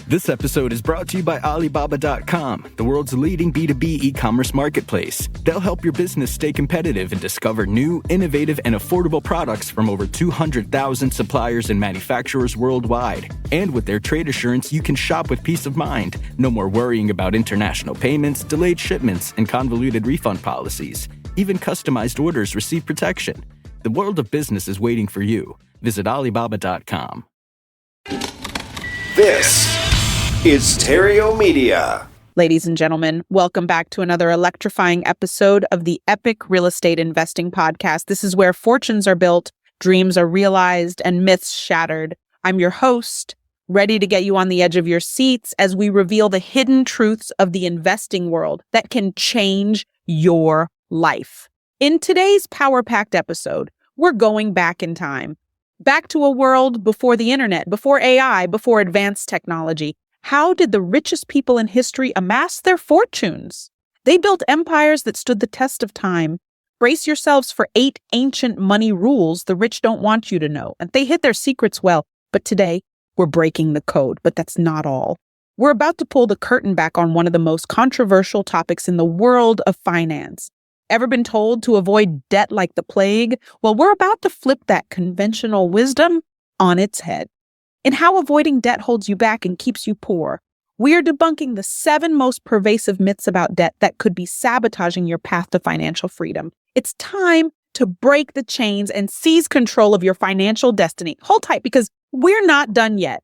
This episode is brought to you by Alibaba.com, the world's leading B2B e-commerce marketplace. They'll help your business stay competitive and discover new, innovative, and affordable products from over 200,000 suppliers and manufacturers worldwide. And with their trade assurance, you can shop with peace of mind. No more worrying about international payments, delayed shipments, and convoluted refund policies. Even customized orders receive protection. The world of business is waiting for you. Visit Alibaba.com. This is Theriault Media. Ladies and gentlemen, welcome back to another electrifying episode of the Epic Real Estate Investing Podcast. This is where fortunes are built, dreams are realized, and myths shattered. I'm your host, ready to get you on the edge of your seats as we reveal the hidden truths of the investing world that can change your life. In today's power-packed episode, we're going back in time. Back to a world before the internet, before AI, before advanced technology. How did the richest people in history amass their fortunes? They built empires that stood the test of time. Brace yourselves for 8 ancient money rules the rich don't want you to know. And they hid their secrets well. But today, we're breaking the code. But that's not all. We're about to pull the curtain back on one of the most controversial topics in the world of finance. Ever been told to avoid debt like the plague? Well, we're about to flip that conventional wisdom on its head. In how avoiding debt holds you back and keeps you poor, we are debunking the 7 most pervasive myths about debt that could be sabotaging your path to financial freedom. It's time to break the chains and seize control of your financial destiny. Hold tight, because we're not done yet.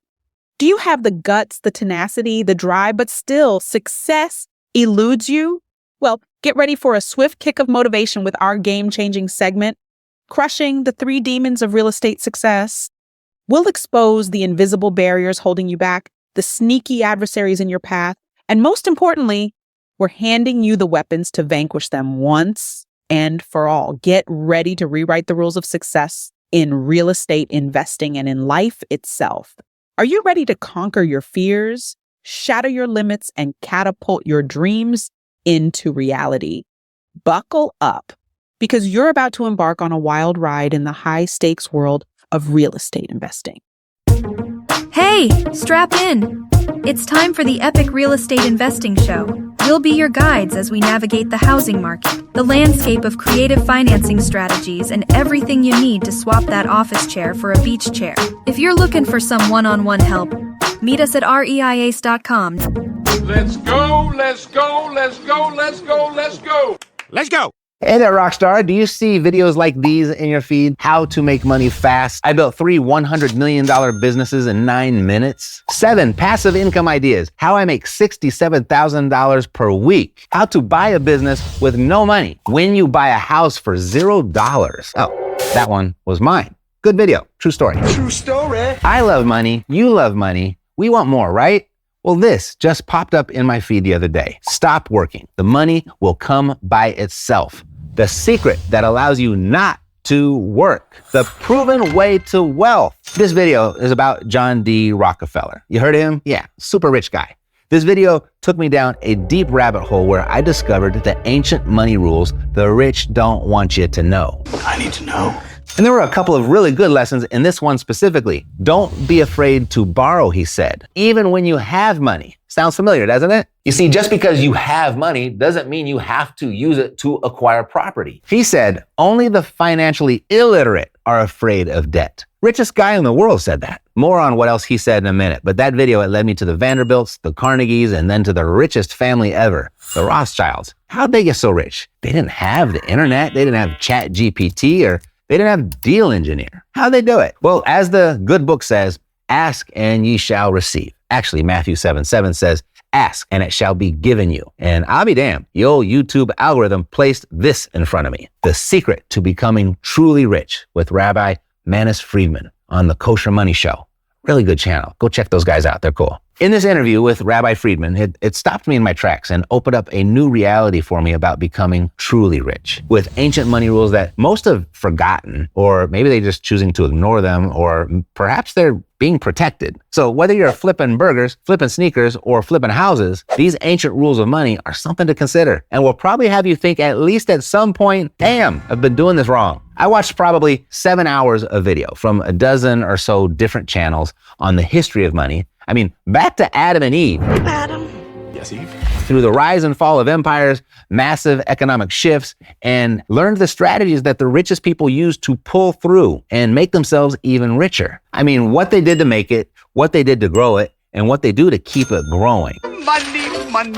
Do you have the guts, the tenacity, the drive, but still success eludes you? Well, get ready for a swift kick of motivation with our game-changing segment, Crushing the 3 Demons of Real Estate Success. We'll expose the invisible barriers holding you back, the sneaky adversaries in your path, and most importantly, we're handing you the weapons to vanquish them once and for all. Get ready to rewrite the rules of success in real estate investing and in life itself. Are you ready to conquer your fears, shatter your limits, and catapult your dreams into reality? Buckle up, because you're about to embark on a wild ride in the high-stakes world of real estate investing. Hey, strap in. It's time for the Epic Real Estate Investing Show. We'll be your guides as we navigate the housing market, the landscape of creative financing strategies, and everything you need to swap that office chair for a beach chair. If you're looking for some one-on-one help, meet us at reiace.com. Let's go, let's go, let's go, let's go, let's go. Let's go. Hey there, Rockstar. Do you see videos like these in your feed? How to make money fast. I built 3 $100 million businesses in 9 minutes. 7 passive income ideas. How I make $67,000 per week. How to buy a business with no money. When you buy a house for $0. Oh, that one was mine. Good video. True story. True story. I love money. You love money. We want more, right? Well, this just popped up in my feed the other day. Stop working. The money will come by itself. The secret that allows you not to work. The proven way to wealth. This video is about John D. Rockefeller. You heard of him? Yeah, super rich guy. This video took me down a deep rabbit hole where I discovered the ancient money rules the rich don't want you to know. I need to know. And there were a couple of really good lessons in this one specifically. Don't be afraid to borrow, he said, even when you have money. Sounds familiar, doesn't it? You see, just because you have money doesn't mean you have to use it to acquire property. He said, only the financially illiterate are afraid of debt. Richest guy in the world said that. More on what else he said in a minute, but that video, it led me to the Vanderbilts, the Carnegies, and then to the richest family ever, the Rothschilds. How'd they get so rich? They didn't have the internet, they didn't have ChatGPT, or they didn't have Deal Engineer. How'd they do it? Well, as the good book says, ask and ye shall receive. Actually, Matthew 7:7 says, ask and it shall be given you. And I'll be damned, the old YouTube algorithm placed this in front of me. The Secret to Becoming Truly Rich with Rabbi Manis Friedman on the Kosher Money Show. Really good channel. Go check those guys out. They're cool. In this interview with Rabbi Friedman, it stopped me in my tracks and opened up a new reality for me about becoming truly rich with ancient money rules that most have forgotten, or maybe they're just choosing to ignore them, or perhaps they're being protected. So whether you're flipping burgers, flipping sneakers, or flipping houses, these ancient rules of money are something to consider and will probably have you think at least at some point, damn, I've been doing this wrong. I watched probably 7 hours of video from a dozen or so different channels on the history of money, I mean, back to Adam and Eve. Yes, Eve. Through the rise and fall of empires, massive economic shifts, and learned the strategies that the richest people used to pull through and make themselves even richer. I mean, what they did to make it, what they did to grow it, and what they do to keep it growing. Money.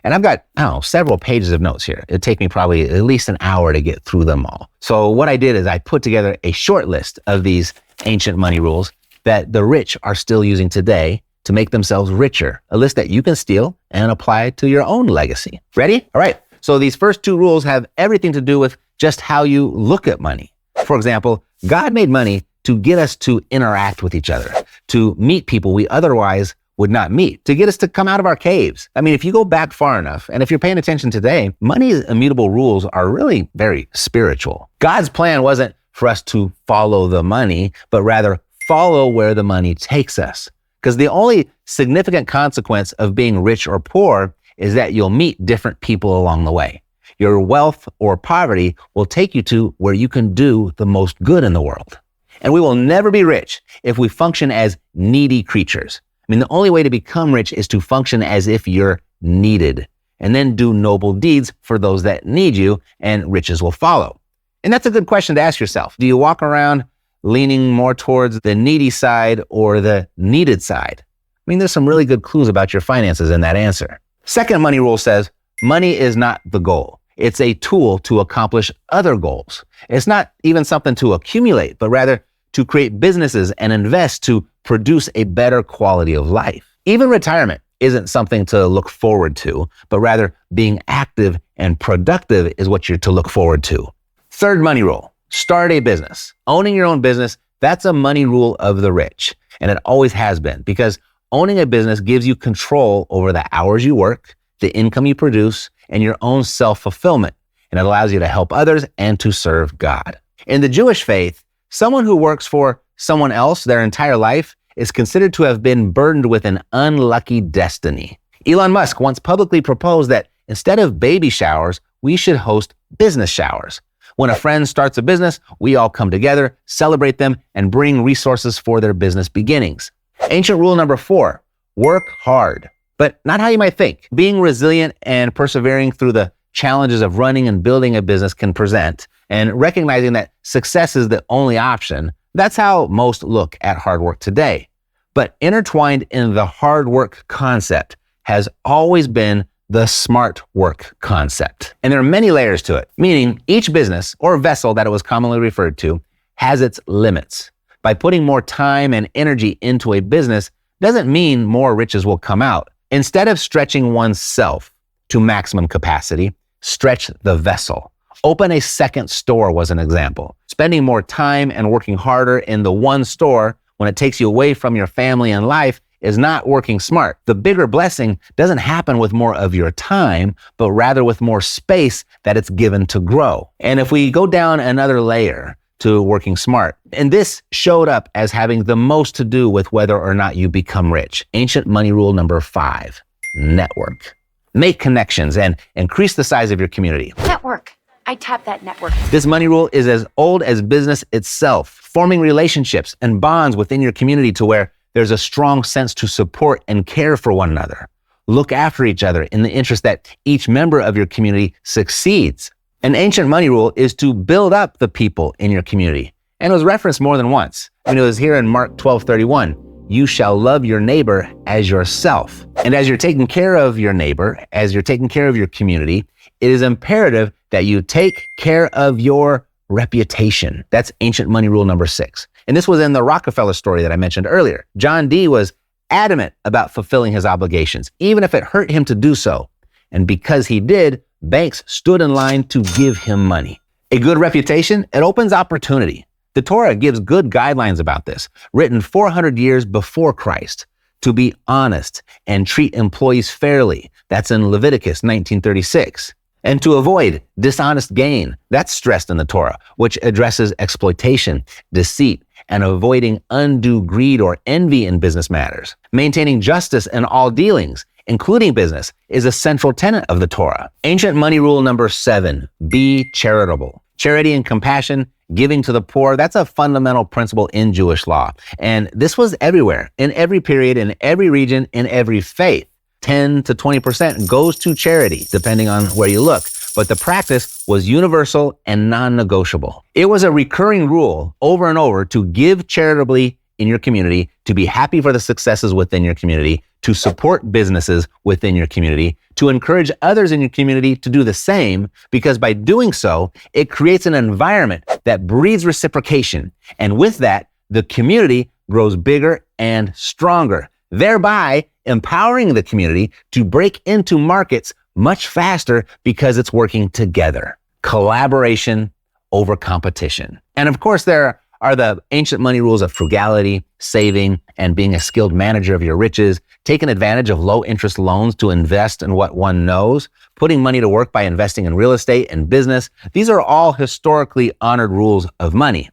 And I've got, several pages of notes here. It'd take me probably at least an hour to get through them all. So what I did is I put together a short list of these ancient money rules that the rich are still using today to make themselves richer. A list that you can steal and apply to your own legacy. Ready? All right. So these first two rules have everything to do with just how you look at money. For example, God made money to get us to interact with each other, to meet people we otherwise would not meet, to get us to come out of our caves. I mean, if you go back far enough, and if you're paying attention today, money's immutable rules are really very spiritual. God's plan wasn't for us to follow the money, but rather follow where the money takes us. Because the only significant consequence of being rich or poor is that you'll meet different people along the way. Your wealth or poverty will take you to where you can do the most good in the world. And we will never be rich if we function as needy creatures. I mean, the only way to become rich is to function as if you're needed, and then do noble deeds for those that need you, and riches will follow. And that's a good question to ask yourself. Do you walk around leaning more towards the needy side or the needed side? I mean, there's some really good clues about your finances in that answer. Second money rule says, money is not the goal. It's a tool to accomplish other goals. It's not even something to accumulate, but rather to create businesses and invest to produce a better quality of life. Even retirement isn't something to look forward to, but rather being active and productive is what you're to look forward to. Third money rule, start a business. Owning your own business, that's a money rule of the rich. And it always has been, because owning a business gives you control over the hours you work, the income you produce, and your own self-fulfillment. And it allows you to help others and to serve God. In the Jewish faith, someone who works for someone else their entire life is considered to have been burdened with an unlucky destiny. Elon Musk once publicly proposed that instead of baby showers, we should host business showers. When a friend starts a business, we all come together, celebrate them, and bring resources for their business beginnings. Ancient rule number 4, work hard, but not how you might think. Being resilient and persevering through the challenges of running and building a business can present, and recognizing that success is the only option, that's how most look at hard work today. But intertwined in the hard work concept has always been the smart work concept. And there are many layers to it, meaning each business or vessel that it was commonly referred to has its limits. By putting more time and energy into a business doesn't mean more riches will come out. Instead of stretching oneself to maximum capacity, stretch the vessel. Open a second store was an example. Spending more time and working harder in the one store when it takes you away from your family and life is not working smart. The bigger blessing doesn't happen with more of your time, but rather with more space that it's given to grow. And if we go down another layer to working smart, and this showed up as having the most to do with whether or not you become rich. Ancient money rule number 5, network. Make connections and increase the size of your community. Network. I tap that network. This money rule is as old as business itself, forming relationships and bonds within your community to where there's a strong sense to support and care for one another. Look after each other in the interest that each member of your community succeeds. An ancient money rule is to build up the people in your community. And it was referenced more than once. I mean, it was here in Mark 12:31. You shall love your neighbor as yourself. And as you're taking care of your neighbor, as you're taking care of your community, it is imperative that you take care of your reputation. That's ancient money rule number 6. And this was in the Rockefeller story that I mentioned earlier. John D. was adamant about fulfilling his obligations, even if it hurt him to do so. And because he did, banks stood in line to give him money. A good reputation, it opens opportunity. The Torah gives good guidelines about this, written 400 years before Christ, to be honest and treat employees fairly. That's in Leviticus 19:36. And to avoid dishonest gain, that's stressed in the Torah, which addresses exploitation, deceit, and avoiding undue greed or envy in business matters. Maintaining justice in all dealings, including business, is a central tenet of the Torah. Ancient money rule number 7, be charitable. Charity and compassion, giving to the poor, that's a fundamental principle in Jewish law. And this was everywhere, in every period, in every region, in every faith. 10 to 20% goes to charity, depending on where you look. But the practice was universal and non-negotiable. It was a recurring rule over and over to give charitably in your community, to be happy for the successes within your community, to support businesses within your community, to encourage others in your community to do the same, because by doing so, it creates an environment that breeds reciprocation. And with that, the community grows bigger and stronger, thereby empowering the community to break into markets much faster because it's working together. Collaboration over competition. And of course, there are the ancient money rules of frugality, saving, and being a skilled manager of your riches, taking advantage of low interest loans to invest in what one knows, putting money to work by investing in real estate and business. These are all historically honored rules of money.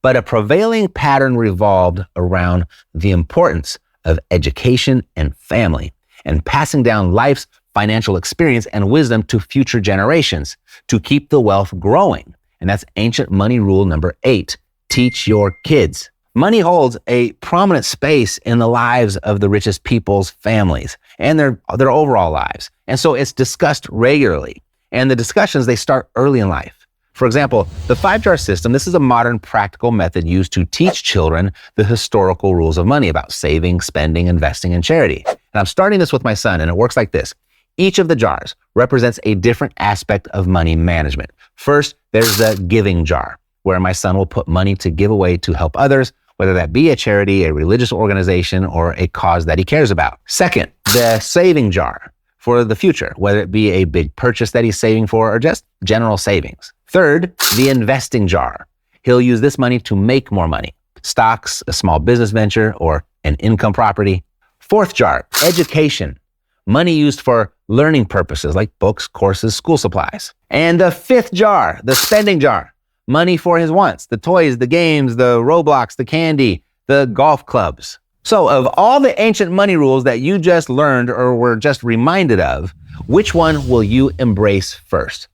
But a prevailing pattern revolved around the importance of education and family, and passing down life's financial experience and wisdom to future generations to keep the wealth growing. And that's ancient money rule number 8. Teach your kids. Money holds a prominent space in the lives of the richest people's families and their overall lives. And so it's discussed regularly. And the discussions, they start early in life. For example, the 5-jar system, this is a modern practical method used to teach children the historical rules of money about saving, spending, investing, and charity. And I'm starting this with my son, and it works like this. Each of the jars represents a different aspect of money management. First, there's the giving jar, where my son will put money to give away to help others, whether that be a charity, a religious organization, or a cause that he cares about. Second, the saving jar for the future, whether it be a big purchase that he's saving for or just general savings. Third, the investing jar. He'll use this money to make more money. Stocks, a small business venture, or an income property. Fourth jar, education. Money used for learning purposes like books, courses, school supplies. And the fifth jar, the spending jar. Money for his wants, the toys, the games, the Roblox, the candy, the golf clubs. So of all the ancient money rules that you just learned or were just reminded of, which one will you embrace first?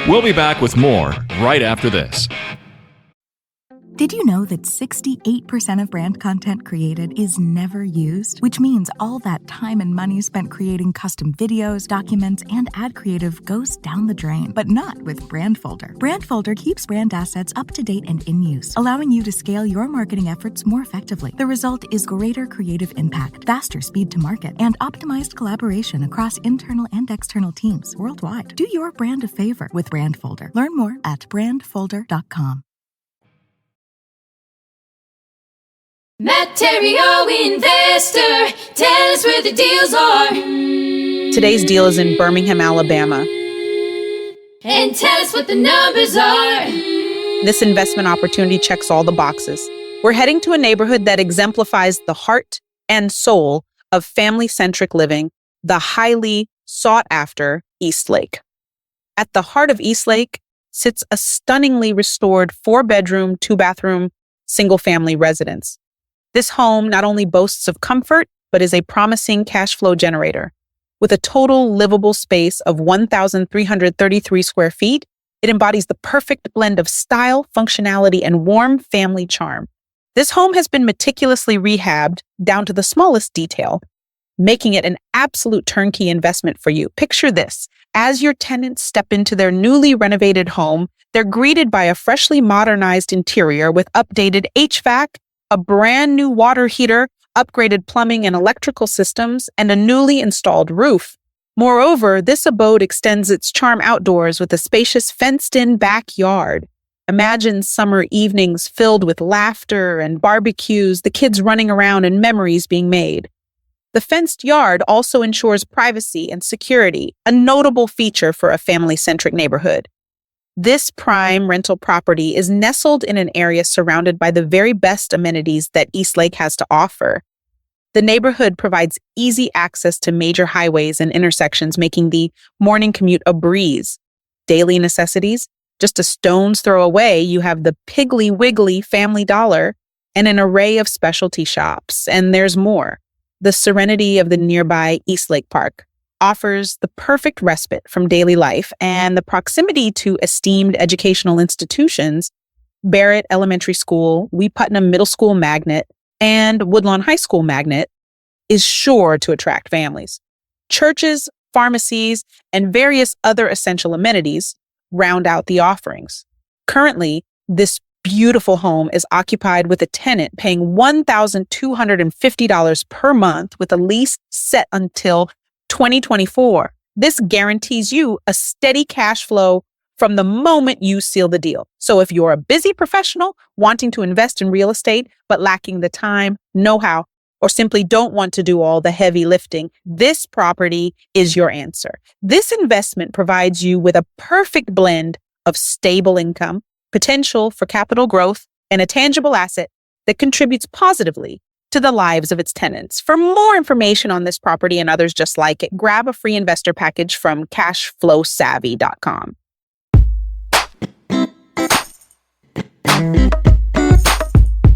We'll be back with more right after this. Did you know that 68% of brand content created is never used? Which means all that time and money spent creating custom videos, documents, and ad creative goes down the drain. But not with Brandfolder. Brandfolder keeps brand assets up to date and in use, allowing you to scale your marketing efforts more effectively. The result is greater creative impact, faster speed to market, and optimized collaboration across internal and external teams worldwide. Do your brand a favor with Brandfolder. Learn more at brandfolder.com. Matt Theriault, investor, tell us where the deals are. Today's deal is in Birmingham, Alabama. And tell us what the numbers are. This investment opportunity checks all the boxes. We're heading to a neighborhood that exemplifies the heart and soul of family-centric living, the highly sought-after Eastlake. At the heart of Eastlake sits a stunningly restored 4-bedroom, 2-bathroom, single-family residence. This home not only boasts of comfort, but is a promising cash flow generator. With a total livable space of 1,333 square feet, it embodies the perfect blend of style, functionality, and warm family charm. This home has been meticulously rehabbed down to the smallest detail, making it an absolute turnkey investment for you. Picture this. As your tenants step into their newly renovated home, they're greeted by a freshly modernized interior with updated HVAC, a brand new water heater, upgraded plumbing and electrical systems, and a newly installed roof. Moreover, this abode extends its charm outdoors with a spacious fenced-in backyard. Imagine summer evenings filled with laughter and barbecues, the kids running around and memories being made. The fenced yard also ensures privacy and security, a notable feature for a family-centric neighborhood. This prime rental property is nestled in an area surrounded by the very best amenities that Eastlake has to offer. The neighborhood provides easy access to major highways and intersections, making the morning commute a breeze. Daily necessities, just a stone's throw away, you have the Piggly Wiggly Family Dollar and an array of specialty shops. And there's more. The serenity of the nearby Eastlake Park, offers the perfect respite from daily life, and the proximity to esteemed educational institutions, Barrett Elementary School, Wee Putnam Middle School magnet, and Woodlawn High School magnet, is sure to attract families. Churches, pharmacies, and various other essential amenities round out the offerings. Currently, this beautiful home is occupied with a tenant paying $1,250 per month with a lease set until 2024. This guarantees you a steady cash flow from the moment you seal the deal. So if you're a busy professional wanting to invest in real estate but lacking the time, know-how, or simply don't want to do all the heavy lifting, this property is your answer. This investment provides you with a perfect blend of stable income, potential for capital growth, and a tangible asset that contributes positively to the lives of its tenants. For more information on this property and others just like it, grab a free investor package from cashflowsavvy.com.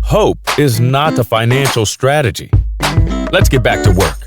Hope is not a financial strategy. Let's get back to work.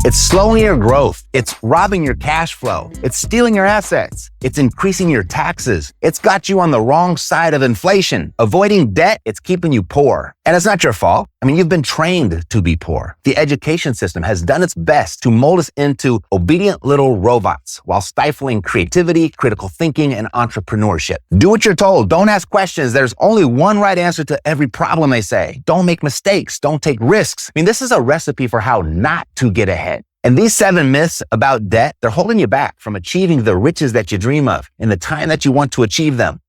It's slowing your growth. It's robbing your cash flow. It's stealing your assets. It's increasing your taxes. It's got you on the wrong side of inflation. Avoiding debt, it's keeping you poor. And it's not your fault. I mean, you've been trained to be poor. The education system has done its best to mold us into obedient little robots while stifling creativity, critical thinking, and entrepreneurship. Do what you're told. Don't ask questions. There's only one right answer to every problem, they say. Don't make mistakes. Don't take risks. I mean, this is a recipe for how not to get ahead. And these 7 myths about debt, they're holding you back from achieving the riches that you dream of in the time that you want to achieve them.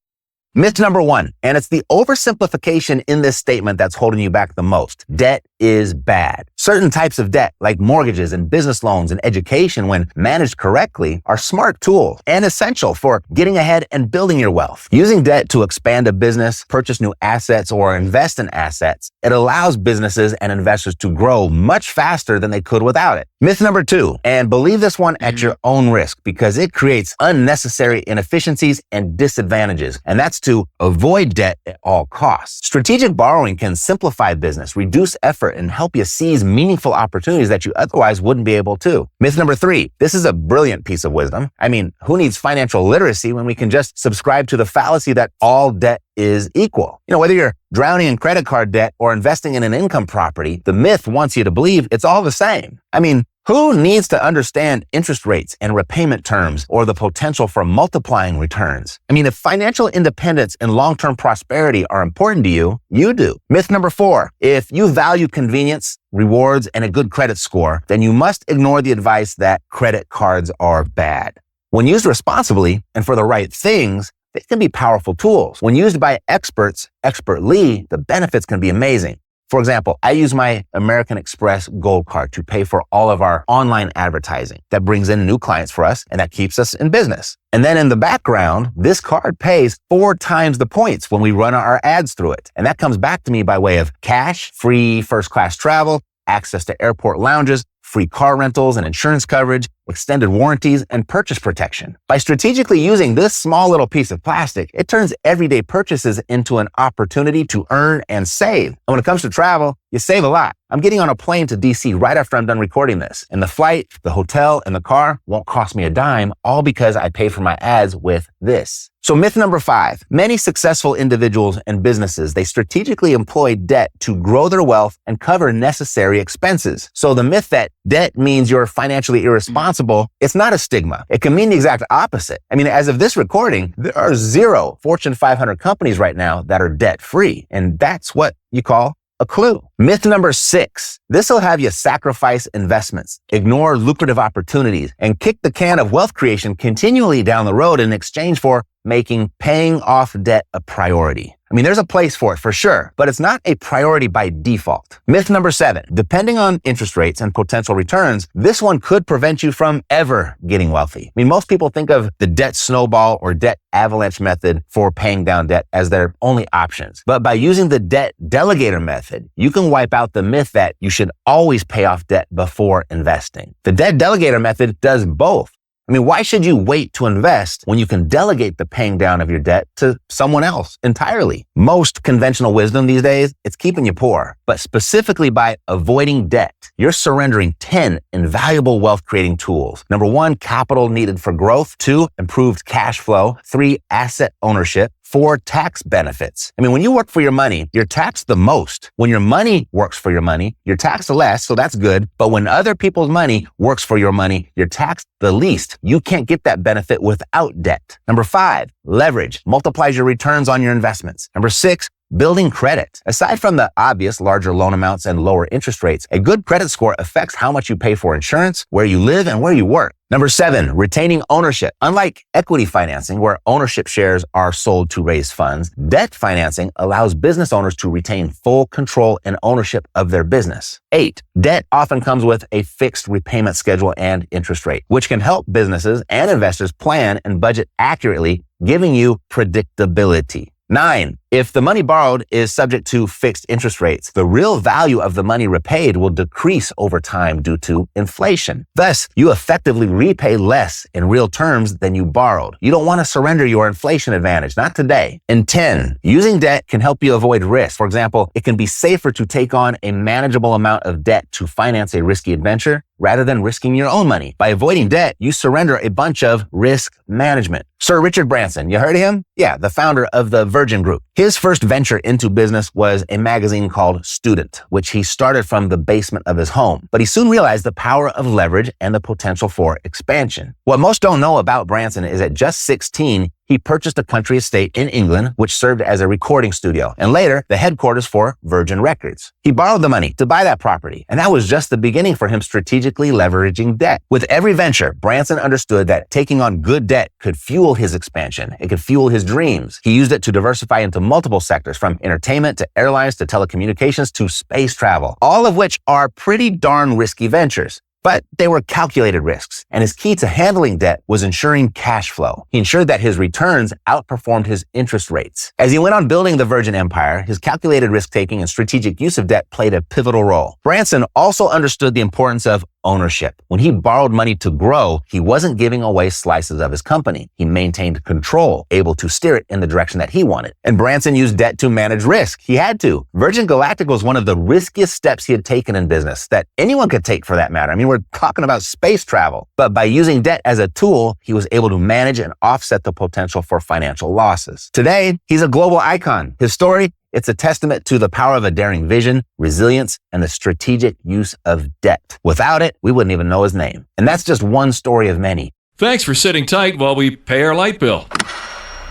Myth number 1, and it's the oversimplification in this statement that's holding you back the most. Debt is bad. Certain types of debt, like mortgages and business loans and education, when managed correctly, are smart tools and essential for getting ahead and building your wealth. Using debt to expand a business, purchase new assets, or invest in assets, it allows businesses and investors to grow much faster than they could without it. Myth number 2, and believe this one at your own risk because it creates unnecessary inefficiencies and disadvantages, and that's to avoid debt at all costs. Strategic borrowing can simplify business, reduce effort, and help you seize meaningful opportunities that you otherwise wouldn't be able to. Myth number 3, this is a brilliant piece of wisdom. I mean, who needs financial literacy when we can just subscribe to the fallacy that all debt is equal? You know, whether you're drowning in credit card debt or investing in an income property, the myth wants you to believe it's all the same. I mean, who needs to understand interest rates and repayment terms or the potential for multiplying returns? I mean, if financial independence and long-term prosperity are important to you, you do. Myth number 4, if you value convenience, rewards, and a good credit score, then you must ignore the advice that credit cards are bad. When used responsibly and for the right things, they can be powerful tools. When used by experts, expertly, the benefits can be amazing. For example, I use my American Express Gold Card to pay for all of our online advertising. That brings in new clients for us, and that keeps us in business. And then in the background, this card pays 4 times the points when we run our ads through it. And that comes back to me by way of cash, free first-class travel, access to airport lounges, free car rentals and insurance coverage, extended warranties, and purchase protection. By strategically using this small little piece of plastic, it turns everyday purchases into an opportunity to earn and save. And when it comes to travel, you save a lot. I'm getting on a plane to DC right after I'm done recording this. And the flight, the hotel, and the car won't cost me a dime, all because I pay for my ads with this. So myth number 5, many successful individuals and businesses, they strategically employ debt to grow their wealth and cover necessary expenses. So the myth that debt means you're financially irresponsible, it's not a stigma. It can mean the exact opposite. I mean, as of this recording, there are 0 Fortune 500 companies right now that are debt-free. And that's what you call a clue. Myth number 6, this will have you sacrifice investments, ignore lucrative opportunities, and kick the can of wealth creation continually down the road in exchange for making paying off debt a priority. I mean, there's a place for it for sure, but it's not a priority by default. Myth number 7, depending on interest rates and potential returns, this one could prevent you from ever getting wealthy. I mean, most people think of the debt snowball or debt avalanche method for paying down debt as their only options. But by using the debt delegator method, you can wipe out the myth that you should always pay off debt before investing. The debt delegator method does both. I mean, why should you wait to invest when you can delegate the paying down of your debt to someone else entirely? Most conventional wisdom these days, it's keeping you poor. But specifically by avoiding debt, you're surrendering 10 invaluable wealth creating tools. Number 1, capital needed for growth. 2, improved cash flow. 3, asset ownership. 4, tax benefits. I mean, when you work for your money, you're taxed the most. When your money works for your money, you're taxed the less, so that's good. But when other people's money works for your money, you're taxed the least. You can't get that benefit without debt. Number 5, leverage multiplies your returns on your investments. Number 6, building credit. Aside from the obvious larger loan amounts and lower interest rates, a good credit score affects how much you pay for insurance, where you live, and where you work. Number 7, retaining ownership. Unlike equity financing, where ownership shares are sold to raise funds, debt financing allows business owners to retain full control and ownership of their business. 8, debt often comes with a fixed repayment schedule and interest rate, which can help businesses and investors plan and budget accurately, giving you predictability. 9, if the money borrowed is subject to fixed interest rates, the real value of the money repaid will decrease over time due to inflation. Thus, you effectively repay less in real terms than you borrowed. You don't want to surrender your inflation advantage, not today. And 10, using debt can help you avoid risk. For example, it can be safer to take on a manageable amount of debt to finance a risky adventure rather than risking your own money. By avoiding debt, you surrender a bunch of risk management. Sir Richard Branson, you heard of him? Yeah, the founder of the Virgin Group. His first venture into business was a magazine called Student, which he started from the basement of his home. But he soon realized the power of leverage and the potential for expansion. What most don't know about Branson is at just 16, he purchased a country estate in England, which served as a recording studio, and later the headquarters for Virgin Records. He borrowed the money to buy that property, and that was just the beginning for him strategically leveraging debt. With every venture, Branson understood that taking on good debt could fuel his expansion. It could fuel his dreams. He used it to diversify into multiple sectors, from entertainment to airlines to telecommunications to space travel, all of which are pretty darn risky ventures. But they were calculated risks, and his key to handling debt was ensuring cash flow. He ensured that his returns outperformed his interest rates. As he went on building the Virgin Empire, his calculated risk-taking and strategic use of debt played a pivotal role. Branson also understood the importance of ownership. When he borrowed money to grow, he wasn't giving away slices of his company. He maintained control, able to steer it in the direction that he wanted. And Branson used debt to manage risk. He had to. Virgin Galactic was one of the riskiest steps he had taken in business that anyone could take, for that matter. I mean, we're talking about space travel. But by using debt as a tool, he was able to manage and offset the potential for financial losses. Today, he's a global icon. His story, it's a testament to the power of a daring vision, resilience, and the strategic use of debt. Without it, we wouldn't even know his name. And that's just one story of many. Thanks for sitting tight while we pay our light bill.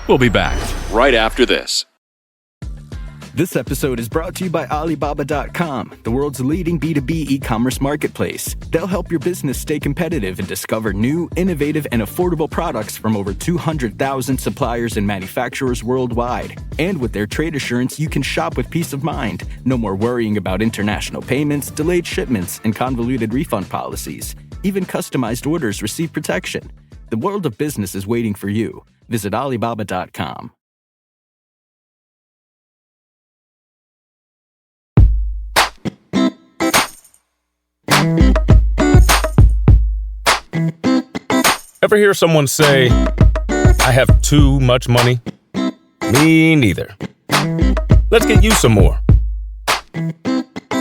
We'll be back right after this. This episode is brought to you by Alibaba.com, the world's leading B2B e-commerce marketplace. They'll help your business stay competitive and discover new, innovative, and affordable products from over 200,000 suppliers and manufacturers worldwide. And with their trade assurance, you can shop with peace of mind. No more worrying about international payments, delayed shipments, and convoluted refund policies. Even customized orders receive protection. The world of business is waiting for you. Visit Alibaba.com. Ever hear someone say, I have too much money? Me neither. Let's get you some more.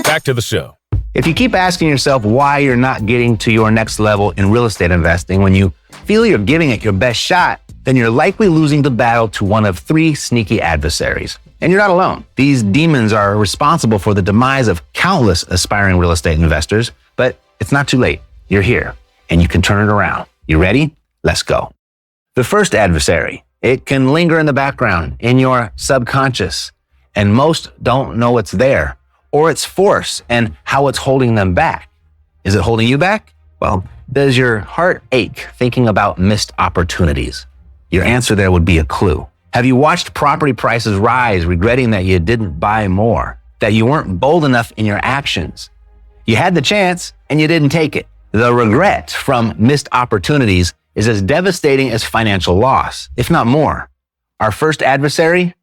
Back to the show. If you keep asking yourself why you're not getting to your next level in real estate investing when you feel you're giving it your best shot, then you're likely losing the battle to one of 3 sneaky adversaries. And you're not alone. These demons are responsible for the demise of countless aspiring real estate investors, but it's not too late. You're here, and you can turn it around. You ready? Let's go. The first adversary, it can linger in the background, in your subconscious, and most don't know it's there, or its force and how it's holding them back. Is it holding you back? Well, does your heart ache thinking about missed opportunities? Your answer there would be a clue. Have you watched property prices rise, regretting that you didn't buy more, that you weren't bold enough in your actions? You had the chance and you didn't take it. The regret from missed opportunities is as devastating as financial loss, if not more. Our first adversary,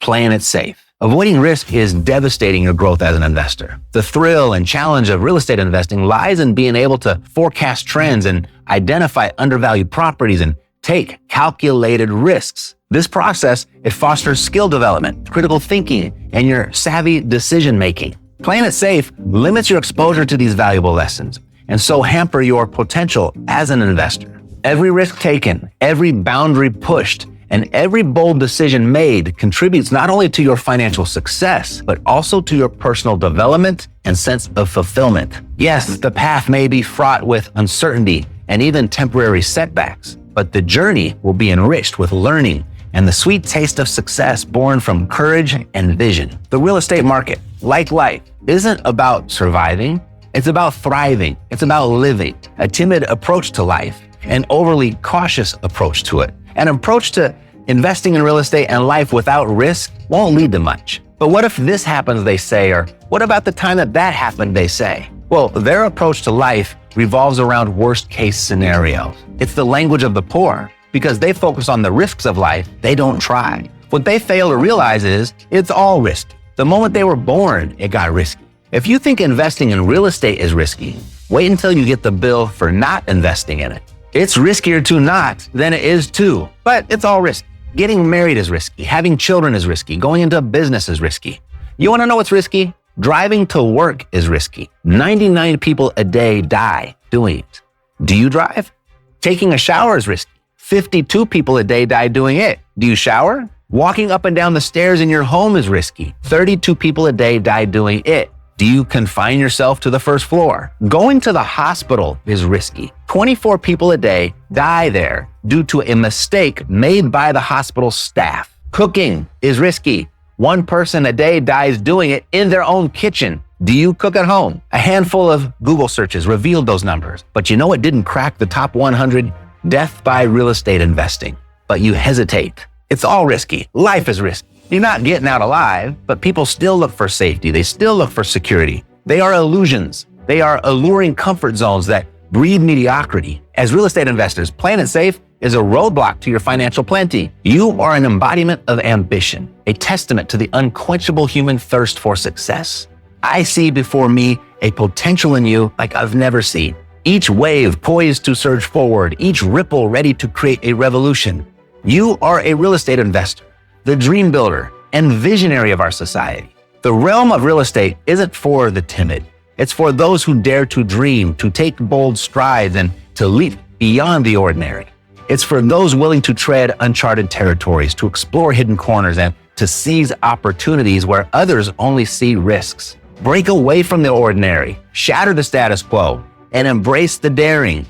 playing it safe. Avoiding risk is devastating your growth as an investor. The thrill and challenge of real estate investing lies in being able to forecast trends and identify undervalued properties, and take calculated risks. This process, it fosters skill development, critical thinking, and your savvy decision making. Playing it safe limits your exposure to these valuable lessons, and so hamper your potential as an investor. Every risk taken, every boundary pushed, and every bold decision made contributes not only to your financial success, but also to your personal development and sense of fulfillment. Yes, the path may be fraught with uncertainty and even temporary setbacks, but the journey will be enriched with learning and the sweet taste of success born from courage and vision. The real estate market, like life, isn't about surviving. It's about thriving. It's about living. A timid approach to life, an overly cautious approach to it. An approach to investing in real estate and life without risk won't lead to much. But what if this happens, they say, or what about the time that happened, they say? Well, their approach to life revolves around worst case scenarios. It's the language of the poor. Because they focus on the risks of life, they don't try. What they fail to realize is it's all risky. The moment they were born, it got risky. If you think investing in real estate is risky, wait until you get the bill for not investing in it. It's riskier to not than it is to, but it's all risky. Getting married is risky. Having children is risky. Going into business is risky. You want to know what's risky? Driving to work is risky. 99 people a day die doing it. Do you drive? Taking a shower is risky. 52 people a day die doing it. Do you shower? Walking up and down the stairs in your home is risky. 32 people a day die doing it. Do you confine yourself to the first floor? Going to the hospital is risky. 24 people a day die there due to a mistake made by the hospital staff. Cooking is risky. 1 person a day dies doing it in their own kitchen. Do you cook at home? A handful of Google searches revealed those numbers. But you know it didn't crack the top 100? Death by real estate investing. But you hesitate. It's all risky. Life is risky. You're not getting out alive, but people still look for safety. They still look for security. They are illusions. They are alluring comfort zones that breed mediocrity. As real estate investors, playing it safe is a roadblock to your financial plenty. You are an embodiment of ambition, a testament to the unquenchable human thirst for success. I see before me a potential in you like I've never seen. Each wave poised to surge forward, each ripple ready to create a revolution. You are a real estate investor, the dream builder and visionary of our society. The realm of real estate isn't for the timid. It's for those who dare to dream, to take bold strides, and to leap beyond the ordinary. It's for those willing to tread uncharted territories, to explore hidden corners, and to seize opportunities where others only see risks. Break away from the ordinary, shatter the status quo, and embrace the daring.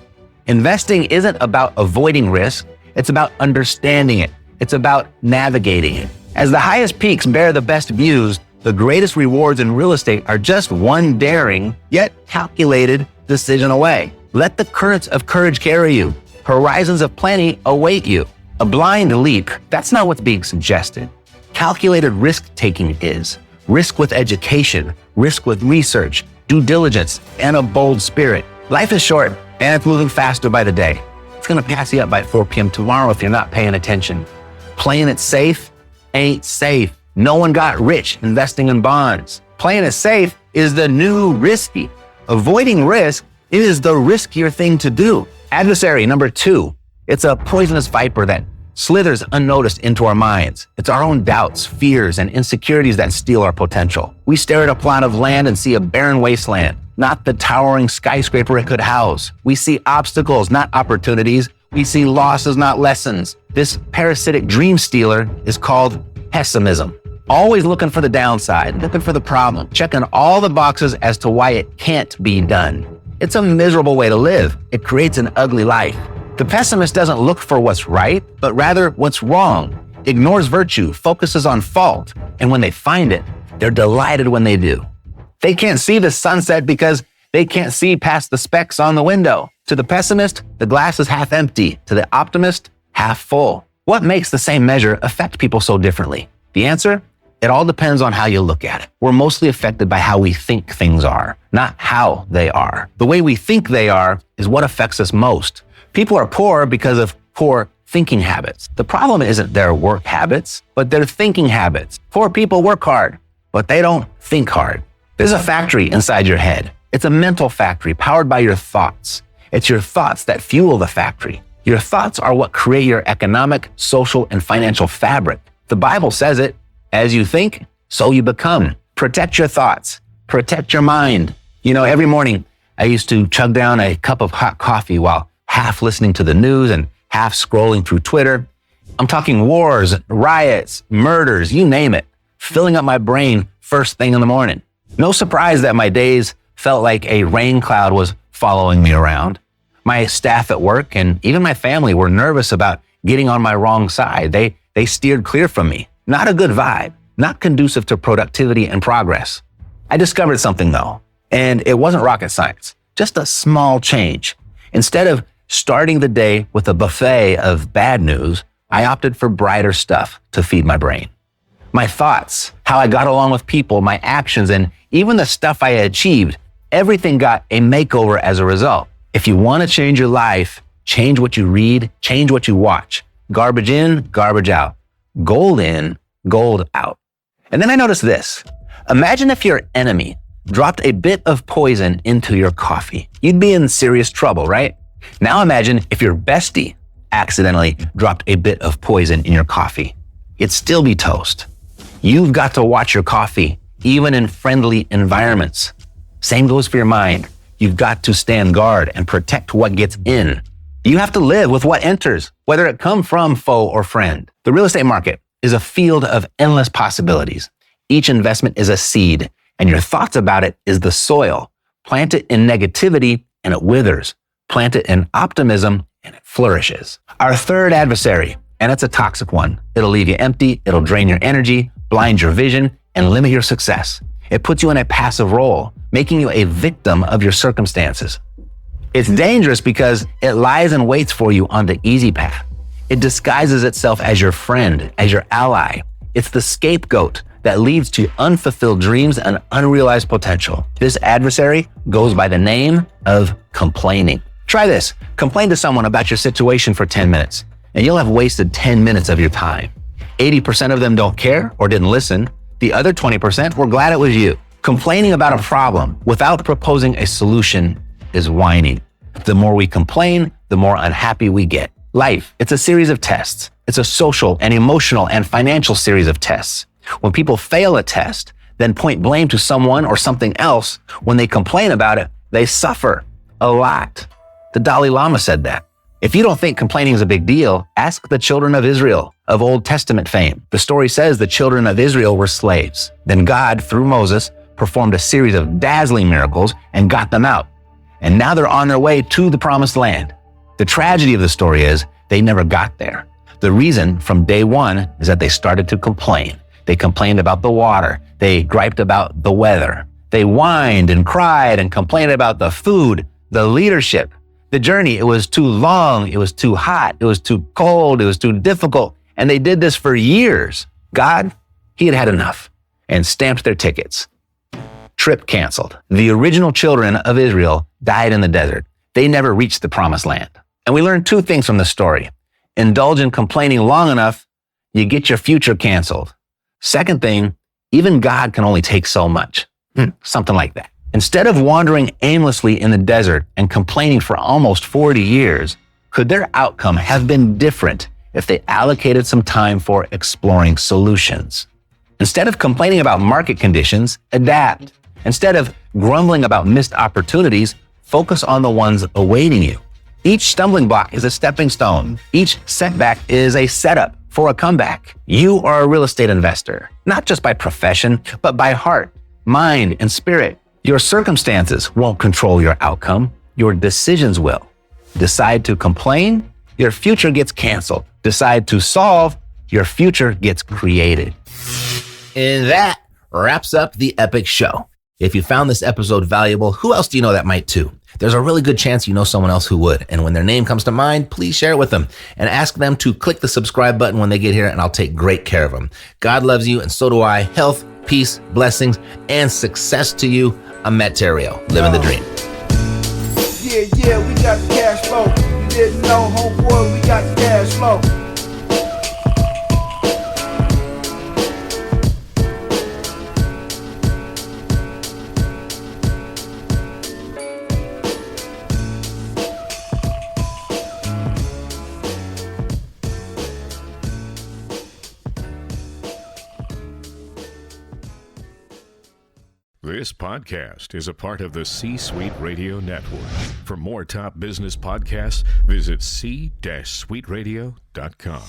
Investing isn't about avoiding risk. It's about understanding it. It's about navigating it. As the highest peaks bear the best views, the greatest rewards in real estate are just one daring, yet calculated decision away. Let the currents of courage carry you. Horizons of plenty await you. A blind leap, that's not what's being suggested. Calculated risk-taking is. Risk with education, risk with research, due diligence, and a bold spirit. Life is short, and it's moving faster by the day. It's gonna pass you up by 4 p.m. tomorrow if you're not paying attention. Playing it safe ain't safe. No one got rich investing in bonds. Playing it safe is the new risky. Avoiding risk is the riskier thing to do. Adversary number 2. It's a poisonous viper that slithers unnoticed into our minds. It's our own doubts, fears, and insecurities that steal our potential. We stare at a plot of land and see a barren wasteland, not the towering skyscraper it could house. We see obstacles, not opportunities. We see losses, not lessons. This parasitic dream stealer is called pessimism. Always looking for the downside, looking for the problem, checking all the boxes as to why it can't be done. It's a miserable way to live. It creates an ugly life. The pessimist doesn't look for what's right, but rather what's wrong. Ignores virtue, focuses on fault, and when they find it, they're delighted when they do. They can't see the sunset because they can't see past the specks on the window. To the pessimist, the glass is half empty. To the optimist, half full. What makes the same measure affect people so differently? The answer? It all depends on how you look at it. We're mostly affected by how we think things are, not how they are. The way we think they are is what affects us most. People are poor because of poor thinking habits. The problem isn't their work habits, but their thinking habits. Poor people work hard, but they don't think hard. There's a factory inside your head. It's a mental factory powered by your thoughts. It's your thoughts that fuel the factory. Your thoughts are what create your economic, social, and financial fabric. The Bible says it, as you think, so you become. Protect your thoughts. Protect your mind. You know, every morning I used to chug down a cup of hot coffee while half listening to the news and half scrolling through Twitter. I'm talking wars, riots, murders, you name it, filling up my brain first thing in the morning. No surprise that my days felt like a rain cloud was following me around. My staff at work and even my family were nervous about getting on my wrong side. They steered clear from me. Not a good vibe, not conducive to productivity and progress. I discovered something though, and it wasn't rocket science, just a small change. Instead of starting the day with a buffet of bad news, I opted for brighter stuff to feed my brain. My thoughts, how I got along with people, my actions, and even the stuff I had achieved, everything got a makeover as a result. If you want to change your life, change what you read, change what you watch. Garbage in, garbage out. Gold in, gold out. And then I noticed this. Imagine if your enemy dropped a bit of poison into your coffee. You'd be in serious trouble, right? Now imagine if your bestie accidentally dropped a bit of poison in your coffee. It'd still be toast. You've got to watch your coffee, even in friendly environments. Same goes for your mind. You've got to stand guard and protect what gets in. You have to live with what enters, whether it come from foe or friend. The real estate market is a field of endless possibilities. Each investment is a seed, and your thoughts about it is the soil. Plant it in negativity, and it withers. Plant it in optimism, and it flourishes. Our third adversary, and it's a toxic one. It'll leave you empty, it'll drain your energy, blind your vision, and limit your success. It puts you in a passive role, making you a victim of your circumstances. It's dangerous because it lies in waits for you on the easy path. It disguises itself as your friend, as your ally. It's the scapegoat that leads to unfulfilled dreams and unrealized potential. This adversary goes by the name of complaining. Try this. Complain to someone about your situation for 10 minutes, and you'll have wasted 10 minutes of your time. 80% of them don't care or didn't listen. The other 20% were glad it was you. Complaining about a problem without proposing a solution is whining. The more we complain, the more unhappy we get. Life, it's a series of tests. It's a social and emotional and financial series of tests. When people fail a test, then point blame to someone or something else, when they complain about it, they suffer a lot. The Dalai Lama said that. If you don't think complaining is a big deal, ask the children of Israel of Old Testament fame. The story says the children of Israel were slaves. Then God, through Moses, performed a series of dazzling miracles and got them out. And now they're on their way to the promised land. The tragedy of the story is they never got there. The reason from day one is that they started to complain. They complained about the water. They griped about the weather. They whined and cried and complained about the food, the leadership, the journey. It was too long. It was too hot. It was too cold. It was too difficult. And they did this for years. God, he had had enough and stamped their tickets. Trip canceled. The original children of Israel died in the desert. They never reached the promised land. And we learned two things from this story. Indulge in complaining long enough, you get your future canceled. Second thing, even God can only take so much. Something like that. Instead of wandering aimlessly in the desert and complaining for almost 40 years, could their outcome have been different if they allocated some time for exploring solutions? Instead of complaining about market conditions, adapt. Instead of grumbling about missed opportunities, focus on the ones awaiting you. Each stumbling block is a stepping stone. Each setback is a setup for a comeback. You are a real estate investor, not just by profession, but by heart, mind, and spirit. Your circumstances won't control your outcome. Your decisions will. Decide to complain, your future gets canceled. Decide to solve, your future gets created. And that wraps up the epic show. If you found this episode valuable, who else do you know that might too? There's a really good chance you know someone else who would. And when their name comes to mind, please share it with them and ask them to click the subscribe button when they get here, and I'll take great care of them. God loves you, and so do I. Health, peace, blessings, and success to you. I'm Matt Theriault, living the dream. Yeah, we got the cash flow. You didn't know, homeboy, we got the cash flow. This podcast is a part of the C-Suite Radio Network. For more top business podcasts, visit c-suiteradio.com.